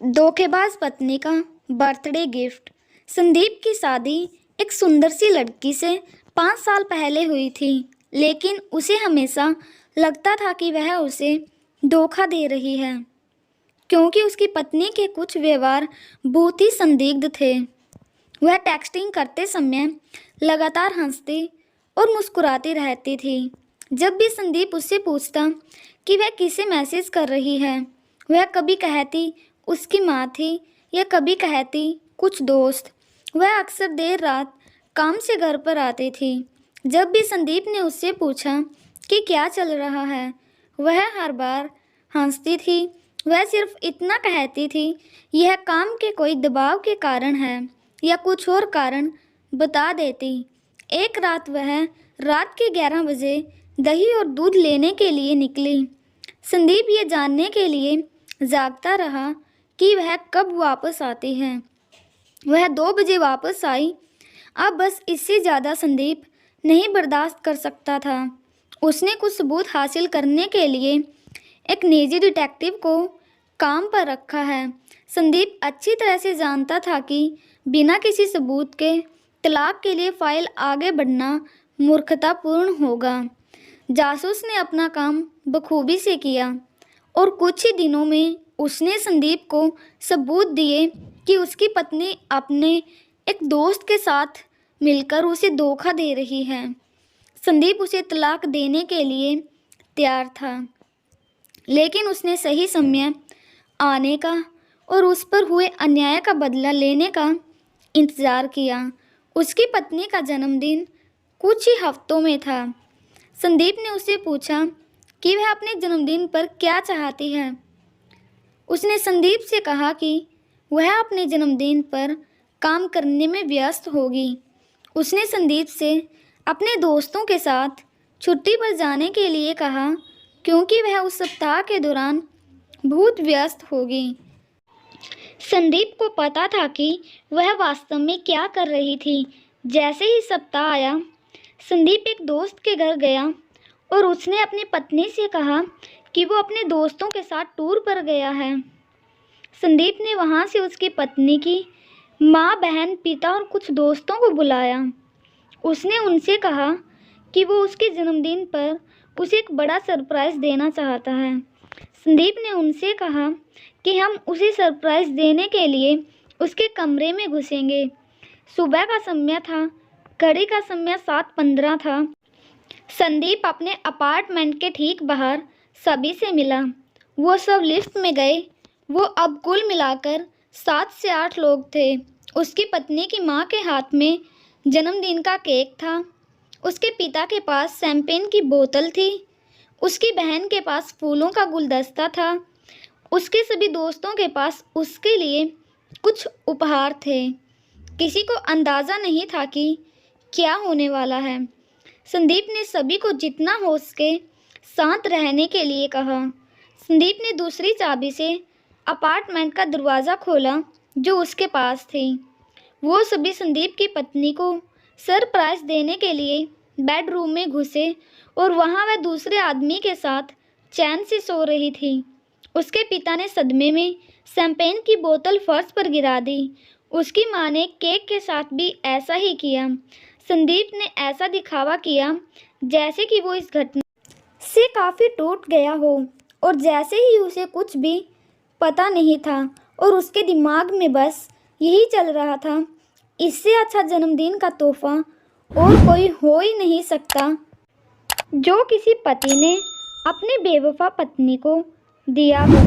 धोखेबाज पत्नी का बर्थडे गिफ्ट। संदीप की शादी एक सुंदर सी लड़की से 5 साल पहले हुई थी, लेकिन उसे हमेशा लगता था कि वह उसे धोखा दे रही है, क्योंकि उसकी पत्नी के कुछ व्यवहार बहुत ही संदिग्ध थे। वह टेक्सटिंग करते समय लगातार हंसती और मुस्कुराती रहती थी। जब भी संदीप उससे पूछता कि वह किसे मैसेज कर रही है, वह कभी कहती उसकी माँ थी या कभी कहती कुछ दोस्त। वह अक्सर देर रात काम से घर पर आती थी। जब भी संदीप ने उससे पूछा कि क्या चल रहा है, वह हर बार हंसती थी। वह सिर्फ इतना कहती थी, यह काम के कोई दबाव के कारण है या कुछ और कारण बता देती। एक रात वह रात के 11 बजे दही और दूध लेने के लिए निकली। संदीप ये जानने के लिए जागता रहा कि वह कब वापस आती है। वह 2 बजे वापस आई। अब बस इससे ज़्यादा संदीप नहीं बर्दाश्त कर सकता था। उसने कुछ सबूत हासिल करने के लिए एक निजी डिटेक्टिव को काम पर रखा है। संदीप अच्छी तरह से जानता था कि बिना किसी सबूत के तलाक के लिए फाइल आगे बढ़ना मूर्खतापूर्ण होगा। जासूस ने अपना काम बखूबी से किया और कुछ ही दिनों में उसने संदीप को सबूत दिए कि उसकी पत्नी अपने एक दोस्त के साथ मिलकर उसे धोखा दे रही है। संदीप उसे तलाक देने के लिए तैयार था, लेकिन उसने सही समय आने का और उस पर हुए अन्याय का बदला लेने का इंतज़ार किया। उसकी पत्नी का जन्मदिन कुछ ही हफ्तों में था। संदीप ने उससे पूछा कि वह अपने जन्मदिन पर क्या चाहती है। उसने संदीप से कहा कि वह अपने जन्मदिन पर काम करने में व्यस्त होगी। उसने संदीप से अपने दोस्तों के साथ छुट्टी पर जाने के लिए कहा, क्योंकि वह उस सप्ताह के दौरान बहुत व्यस्त होगी। संदीप को पता था कि वह वास्तव में क्या कर रही थी। जैसे ही सप्ताह आया, संदीप एक दोस्त के घर गया और उसने अपनी पत्नी से कहा कि वो अपने दोस्तों के साथ टूर पर गया है। संदीप ने वहाँ से उसकी पत्नी की माँ, बहन, पिता और कुछ दोस्तों को बुलाया। उसने उनसे कहा कि वो उसके जन्मदिन पर उसे एक बड़ा सरप्राइज़ देना चाहता है। संदीप ने उनसे कहा कि हम उसे सरप्राइज़ देने के लिए उसके कमरे में घुसेंगे। सुबह का समय था, घड़ी का समय 7:15 था। संदीप अपने अपार्टमेंट के ठीक बाहर सभी से मिला। वो सब लिफ्ट में गए। वो अब कुल मिलाकर 7 से 8 लोग थे। उसकी पत्नी की माँ के हाथ में जन्मदिन का केक था। उसके पिता के पास शैंपेन की बोतल थी। उसकी बहन के पास फूलों का गुलदस्ता था। उसके सभी दोस्तों के पास उसके लिए कुछ उपहार थे। किसी को अंदाज़ा नहीं था कि क्या होने वाला है। संदीप ने सभी को जितना हो सके शांत रहने के लिए कहा। संदीप ने दूसरी चाबी से अपार्टमेंट का दरवाज़ा खोला जो उसके पास थी। वो सभी संदीप की पत्नी को सरप्राइज़ देने के लिए बेडरूम में घुसे और वहाँ वह दूसरे आदमी के साथ चैन से सो रही थी। उसके पिता ने सदमे में शैंपेन की बोतल फर्श पर गिरा दी। उसकी माँ ने केक के साथ भी ऐसा ही किया। संदीप ने ऐसा दिखावा किया जैसे कि वो इस घटना से काफ़ी टूट गया हो और जैसे ही उसे कुछ भी पता नहीं था और उसके दिमाग में बस यही चल रहा था, इससे अच्छा जन्मदिन का तोहफा और कोई हो ही नहीं सकता जो किसी पति ने अपनी बेवफा पत्नी को दिया हो।